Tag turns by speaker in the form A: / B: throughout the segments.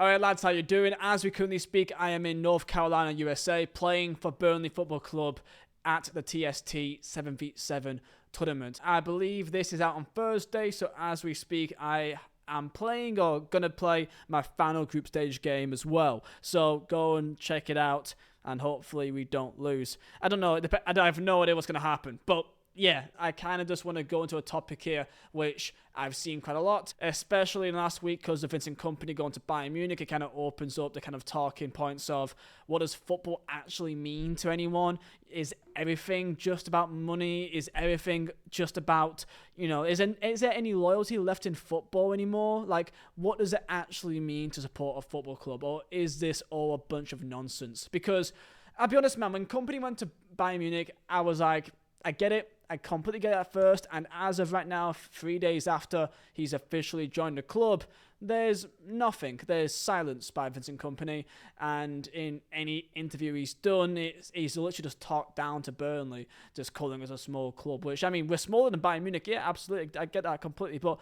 A: Alright lads, how you doing? As we currently speak, I am in North Carolina, USA, playing for Burnley Football Club at the TST 7v7 tournament. I believe this is out on Thursday, so as we speak, I am playing or gonna play my final group stage game as well. So go and check it out, and hopefully we don't lose. I don't know, I have no idea what's gonna happen, but yeah, I kind of just want to go into a topic here, which I've seen quite a lot, especially in last week because of Vincent Kompany going to Bayern Munich. It kind of opens up the kind of talking points of what does football actually mean to anyone? Is everything just about money? Is everything just about, is there any loyalty left in football anymore? Like, what does it actually mean to support a football club? Or is this all a bunch of nonsense? Because, I'll be honest, man, when Kompany went to Bayern Munich, I was like, I get it. I completely get it at first, and as of right now, 3 days after he's officially joined the club, there's nothing. There's silence by Vincent Kompany, and in any interview he's done, he's literally just talked down to Burnley, just calling us a small club, which, I mean, we're smaller than Bayern Munich, yeah, absolutely, I get that completely, but,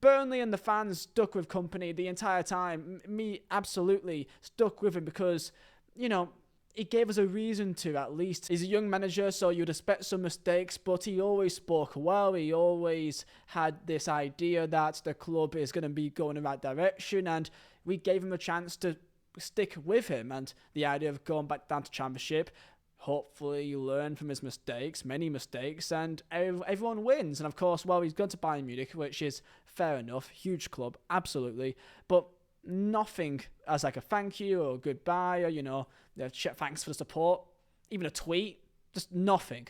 A: Burnley and the fans stuck with Kompany the entire time. Me, absolutely, stuck with him because, he gave us a reason to, at least. He's a young manager, so you'd expect some mistakes, but he always spoke well. He always had this idea that the club is going to be going in the right direction, and we gave him a chance to stick with him. And the idea of going back down to Championship, hopefully you learn from his mistakes, many mistakes, and everyone wins. And of course, well, he's gone to Bayern Munich, which is fair enough, huge club, absolutely, but nothing as like a thank you or goodbye or thanks for the support, even a tweet, just nothing.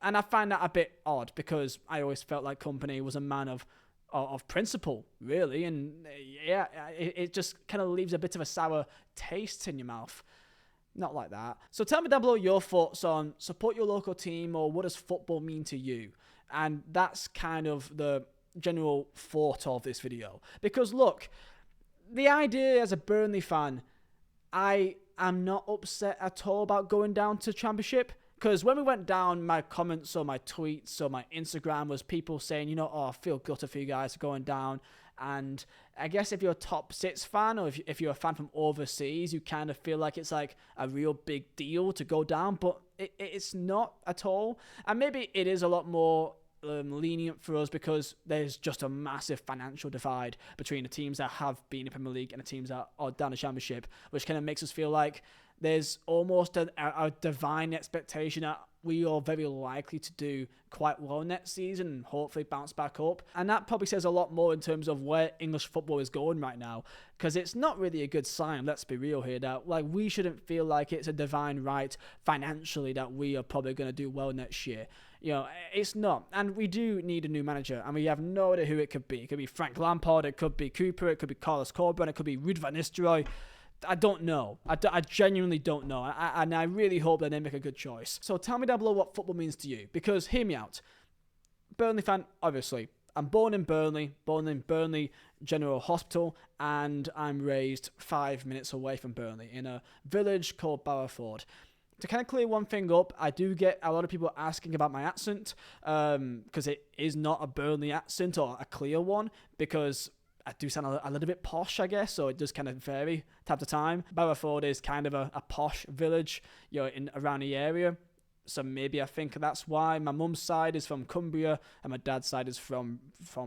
A: And I find that a bit odd because I always felt like Kompany was a man of principle, really, and yeah, it just kind of leaves a bit of a sour taste in your mouth. Not like that. So tell me down below your thoughts on support your local team, or what does football mean to you? And that's kind of the general thought of this video, because look, the idea as a Burnley fan, I am not upset at all about going down to Championship. Because when we went down, my comments or my tweets or my Instagram was people saying, I feel gutted for you guys for going down. And I guess if you're a top six fan, or if you're a fan from overseas, you kind of feel like it's like a real big deal to go down. But it's not at all. And maybe it is a lot more lenient for us because there's just a massive financial divide between the teams that have been in the Premier League and the teams that are down the Championship, which kind of makes us feel like there's almost a divine expectation that we are very likely to do quite well next season and hopefully bounce back up. And that probably says a lot more in terms of where English football is going right now, because it's not really a good sign, let's be real here, that like we shouldn't feel like it's a divine right financially that we are probably going to do well next year. It's not. And we do need a new manager, and we have no idea who it could be. It could be Frank Lampard, it could be Cooper, it could be Carlos Corberán, it could be Ruud van Nistelrooy. I don't know. I genuinely don't know. And I really hope that they make a good choice. So tell me down below what football means to you. Because, hear me out. Burnley fan, obviously. I'm born in Burnley General Hospital, and I'm raised 5 minutes away from Burnley in a village called Barrowford. To kind of clear one thing up, I do get a lot of people asking about my accent, because it is not a Burnley accent or a clear one, because I do sound a little bit posh, I guess, so it does kind of vary time to time. Barrowford is kind of a posh village, around the area, so maybe I think that's why. My mum's side is from Cumbria, and my dad's side is from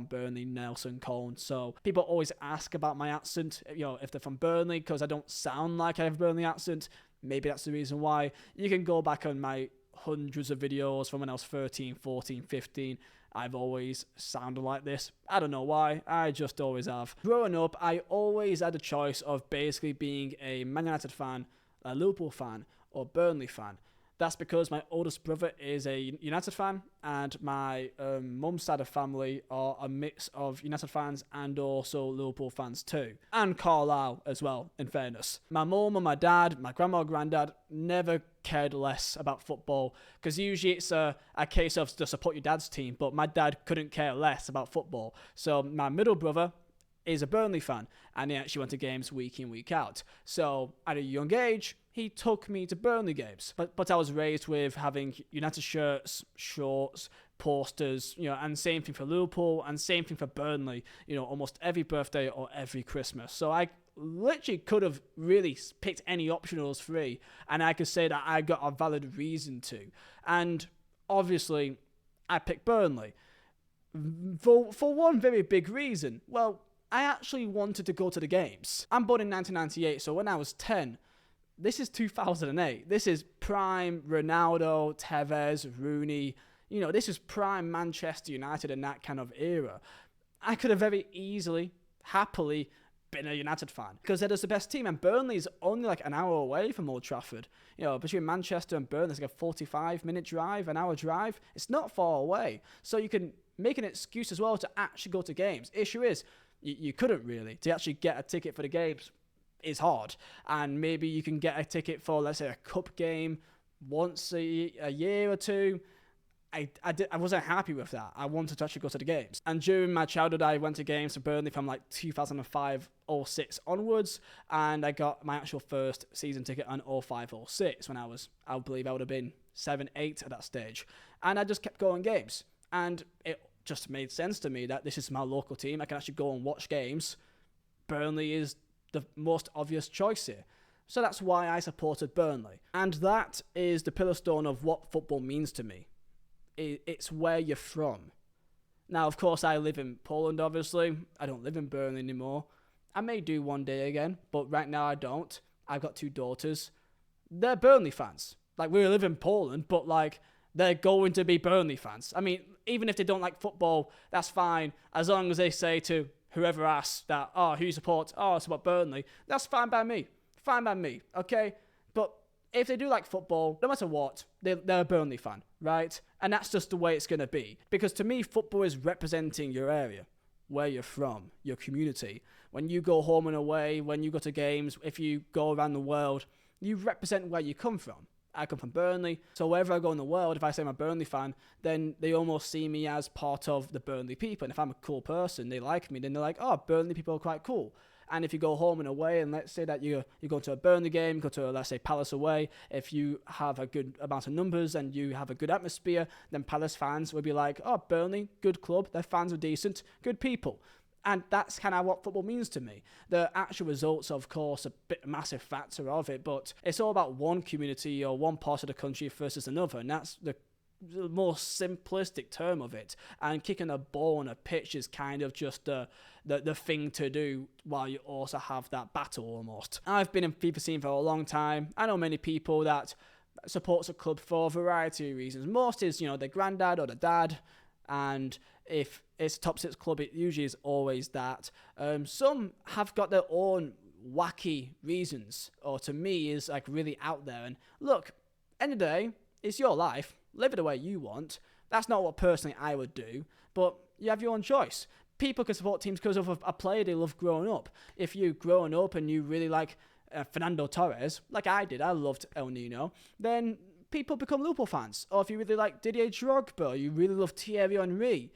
A: Burnley, Nelson, Colne. So people always ask about my accent, if they're from Burnley, because I don't sound like I have a Burnley accent. Maybe that's the reason why. You can go back on my hundreds of videos from when I was 13, 14, 15. I've always sounded like this. I don't know why. I just always have. Growing up, I always had a choice of basically being a Man United fan, a Liverpool fan, or Burnley fan. That's because my oldest brother is a United fan, and my mum's side of family are a mix of United fans and also Liverpool fans too. And Carlisle as well, in fairness. My mum and my dad, my grandma and granddad, never cared less about football, because usually it's a case of to support your dad's team, but my dad couldn't care less about football. So my middle brother is a Burnley fan, and he actually went to games week in, week out. So at a young age, he took me to Burnley games. But I was raised with having United shirts, shorts, posters, and same thing for Liverpool and same thing for Burnley, almost every birthday or every Christmas. So I literally could have really picked any option of those three, and I could say that I got a valid reason to. And obviously, I picked Burnley for one very big reason. Well, I actually wanted to go to the games. I'm born in 1998, so when I was 10, this is 2008. This is prime Ronaldo, Tevez, Rooney. You know, this is prime Manchester United in that kind of era. I could have very easily, happily been a United fan because they're just the best team, and Burnley is only like an hour away from Old Trafford. You know, between Manchester and Burnley, it's like a 45-minute drive, an hour drive. It's not far away. So you can make an excuse as well to actually go to games. Issue is, you couldn't really. To actually get a ticket for the games is hard. And maybe you can get a ticket for, let's say, a cup game once a year or two. I wasn't happy with that. I wanted to actually go to the games. And during my childhood, I went to games for Burnley from like 2005 or 6 onwards. And I got my actual first season ticket on 05 or 06 when I believe I would have been 7, 8 at that stage. And I just kept going games. And it just made sense to me that this is my local team. I can actually go and watch games. Burnley is the most obvious choice here. So that's why I supported Burnley. And that is the pillar stone of what football means to me. It's where you're from. Now, of course, I live in Poland, obviously. I don't live in Burnley anymore. I may do one day again, but right now I don't. I've got 2 daughters. They're Burnley fans. Like, we live in Poland, but like, they're going to be Burnley fans. I mean, even if they don't like football, that's fine. As long as they say to whoever asks that, who you support? I support Burnley. That's fine by me. Fine by me, okay? But if they do like football, no matter what, they're a Burnley fan, right? And that's just the way it's going to be. Because to me, football is representing your area, where you're from, your community. When you go home and away, when you go to games, if you go around the world, you represent where you come from. I come from Burnley, so wherever I go in the world, if I say I'm a Burnley fan, then they almost see me as part of the Burnley people. And if I'm a cool person, they like me, then they're like, Burnley people are quite cool. And if you go home and away, and let's say that you go to a Burnley game, go to, let's say, Palace away, if you have a good amount of numbers and you have a good atmosphere, then Palace fans will be like, Burnley, good club, their fans are decent, good people. And that's kind of what football means to me. The actual results, of course, a massive factor of it, but it's all about one community or one part of the country versus another, and that's the more simplistic term of it. And kicking a ball on a pitch is kind of just the thing to do while you also have that battle almost. I've been in FIFA scene for a long time. I know many people that supports a club for a variety of reasons. Most is, their granddad or their dad, and if it's a top 6 club, it usually is always that. Some have got their own wacky reasons, or to me is like really out there. And look, end of the day, it's your life. Live it the way you want. That's not what personally I would do, but you have your own choice. People can support teams because of a player they love growing up. If you're growing up and you really like Fernando Torres, like I did, I loved El Nino, then people become Liverpool fans. Or if you really like Didier Drogba, or you really love Thierry Henry,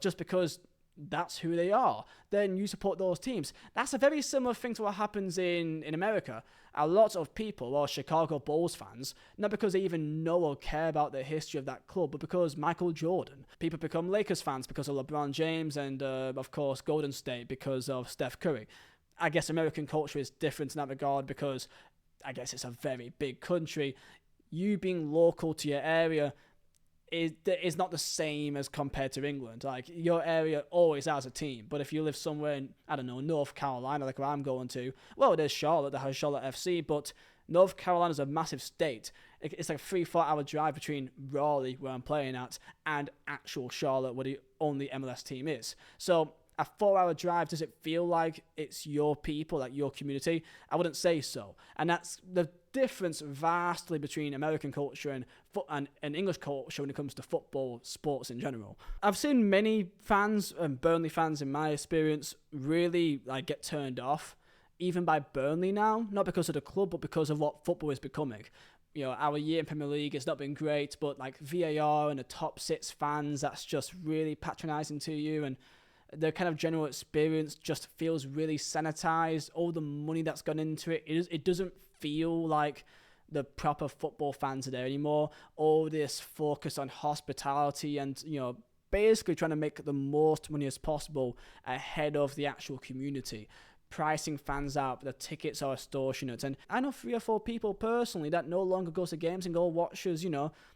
A: just because that's who they are, then you support those teams. That's a very similar thing to what happens in America. A lot of people are Chicago Bulls fans, not because they even know or care about the history of that club, but because Michael Jordan. People become Lakers fans because of LeBron James, and of course Golden State because of Steph Curry. I guess American culture is different in that regard because I guess it's a very big country. You being local to your area is not the same as compared to England. Like, your area always has a team, but if you live somewhere in, I don't know, North Carolina, like where I'm going to, well, there's Charlotte that has Charlotte FC, but North Carolina's a massive state. It's like a 3-4 hour drive between Raleigh, where I'm playing at, and actual Charlotte, where the only MLS team is. So a 4-hour drive, does it feel like it's your people, like your community? I wouldn't say so. And that's the difference vastly between American culture and English culture when it comes to football, sports in general. I've seen many fans, and Burnley fans in my experience, really get turned off, even by Burnley now, not because of the club, but because of what football is becoming. Our year in Premier League has not been great, but VAR and the top 6 fans, that's just really patronising to you, and the kind of general experience just feels really sanitized. All the money that's gone into it doesn't feel like the proper football fans are there anymore. All this focus on hospitality and, basically trying to make the most money as possible ahead of the actual community. pricing fans out. The tickets are extortionate. And I know 3 or 4 people personally that no longer go to games and go watches,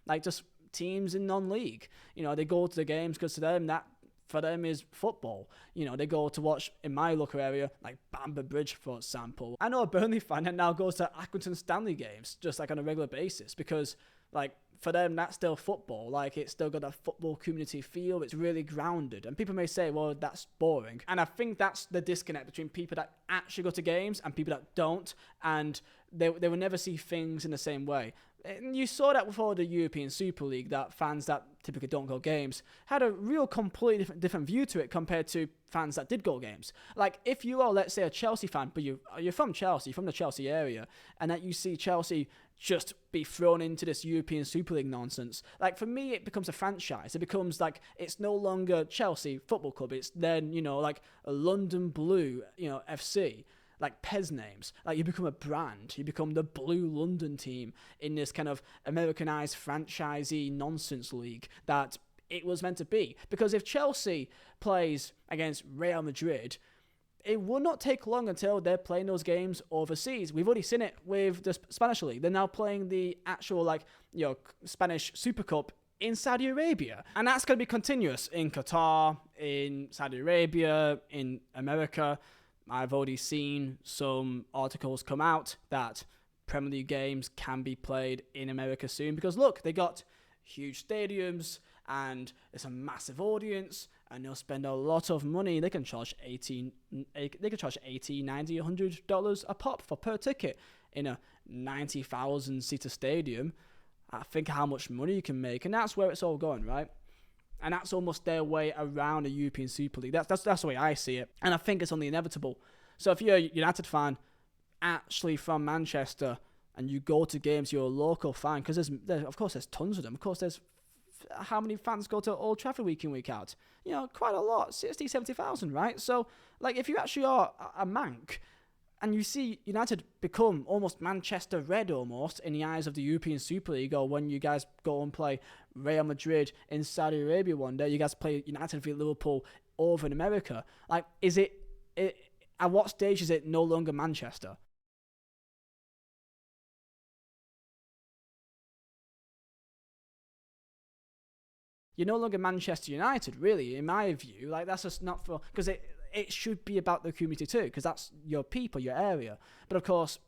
A: like just teams in non-league. They go to the games because to them that for them is football. They go to watch in my local area, like Bamber Bridge, for example. I know a Burnley fan that now goes to Accrington Stanley games just like on a regular basis because like for them that's still football. Like it's still got a football community feel. It's really grounded. And people may say, well, that's boring. And I think that's the disconnect between people that actually go to games and people that don't. And they will never see things in the same way. And you saw that before the European Super League, that fans that typically don't go games had a real completely different view to it compared to fans that did go games. Like if you are, let's say, a Chelsea fan, but you're from Chelsea, from the Chelsea area, and that you see Chelsea just be thrown into this European Super League nonsense. Like for me, it becomes a franchise. It becomes like it's no longer Chelsea Football Club. It's then like a London Blue, FC. Like Pez names, like you become a brand, you become the Blue London team in this kind of Americanized franchisee nonsense league that it was meant to be. Because if Chelsea plays against Real Madrid, it will not take long until they're playing those games overseas. We've already seen it with the Spanish league. They're now playing the actual Spanish Super Cup in Saudi Arabia. And that's going to be continuous in Qatar, in Saudi Arabia, in America. I've already seen some articles come out that Premier League games can be played in America soon because look, they got huge stadiums and it's a massive audience and they'll spend a lot of money. They can charge $80, $90, $100 a pop per ticket in a 90,000 seater stadium. I think how much money you can make, and that's where it's all going, right? And that's almost their way around a European Super League. That's the way I see it. And I think it's only inevitable. So if you're a United fan, actually from Manchester, and you go to games, you're a local fan, because of course there's tons of them. Of course there's, how many fans go to Old Trafford week in, week out? Quite a lot, 60, 70,000, right? So, like, if you actually are a Manc, and you see United become almost Manchester red almost in the eyes of the European Super League, or when you guys go and play Real Madrid in Saudi Arabia one day, you guys play United v Liverpool over in America. Like, is it at what stage is it no longer Manchester? You're no longer Manchester United, really, in my view. Like, that's just not for... Because it should be about the community too, because that's your people, your area. But of course,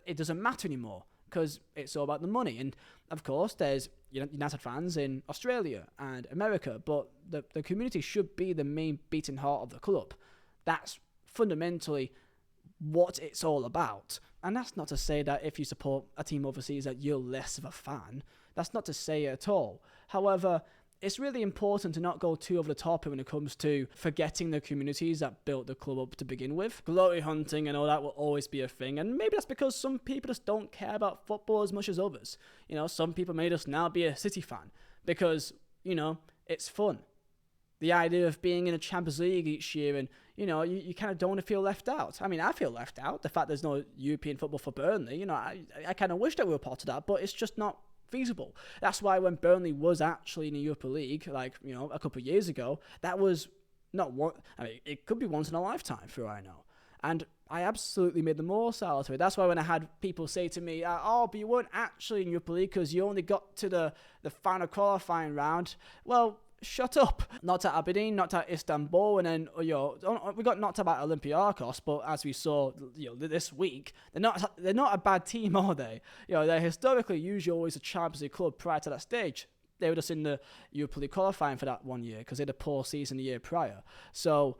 A: it doesn't matter anymore, because it's all about the money. And of course, there's United fans in Australia and America, but the community should be the main beating heart of the club. That's fundamentally what it's all about. And that's not to say that if you support a team overseas that you're less of a fan. That's not to say it at all. However, it's really important to not go too over the top when it comes to forgetting the communities that built the club up to begin with. Glory hunting and all that will always be a thing, and maybe that's because some people just don't care about football as much as others. Some people may just now be a City fan because, it's fun. The idea of being in a Champions League each year and, you kind of don't want to feel left out. I mean, I feel left out. The fact there's no European football for Burnley, I kind of wish that we were part of that, but it's just not feasible. That's why when Burnley was actually in the Europa League, a couple of years ago, that was not one. I mean, it could be once in a lifetime, for all I know. And I absolutely made the most out of it. That's why when I had people say to me, but you weren't actually in Europa League because you only got to the final qualifying round. Well, shut up. Not at Aberdeen, not at Istanbul, and then we got knocked out by Olympiacos. But as we saw, this week, they're not a bad team, are they? They're historically usually always a Champions League club prior to that stage. They were just in the Europa League qualifying for that one year because they had a poor season the year prior. So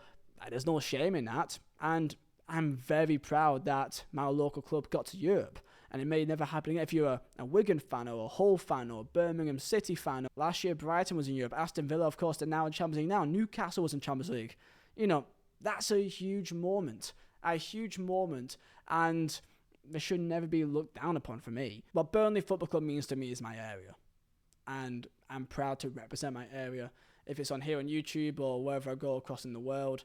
A: there's no shame in that, and I'm very proud that my local club got to Europe. And it may never happen again. If you're a Wigan fan or a Hull fan or a Birmingham City fan. Last year, Brighton was in Europe. Aston Villa, of course, they're now in Champions League now. Newcastle was in Champions League. That's a huge moment. And they should never be looked down upon for me. What Burnley Football Club means to me is my area. And I'm proud to represent my area. If it's on here on YouTube or wherever I go across in the world,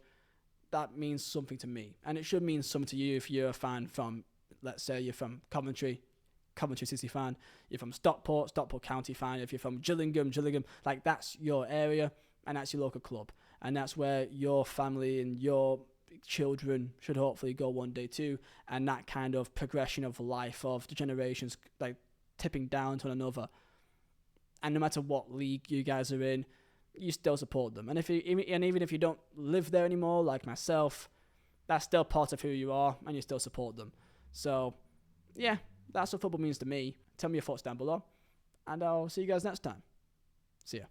A: that means something to me. And it should mean something to you if you're a fan from... Let's say you're from Coventry City fan. You're from Stockport County fan. If you're from Gillingham, like that's your area and that's your local club. And that's where your family and your children should hopefully go one day too, and that kind of progression of life of the generations like tipping down to one another. And no matter what league you guys are in, you still support them. And even if you don't live there anymore, like myself, that's still part of who you are, and you still support them. So, yeah, that's what football means to me. Tell me your thoughts down below, and I'll see you guys next time. See ya.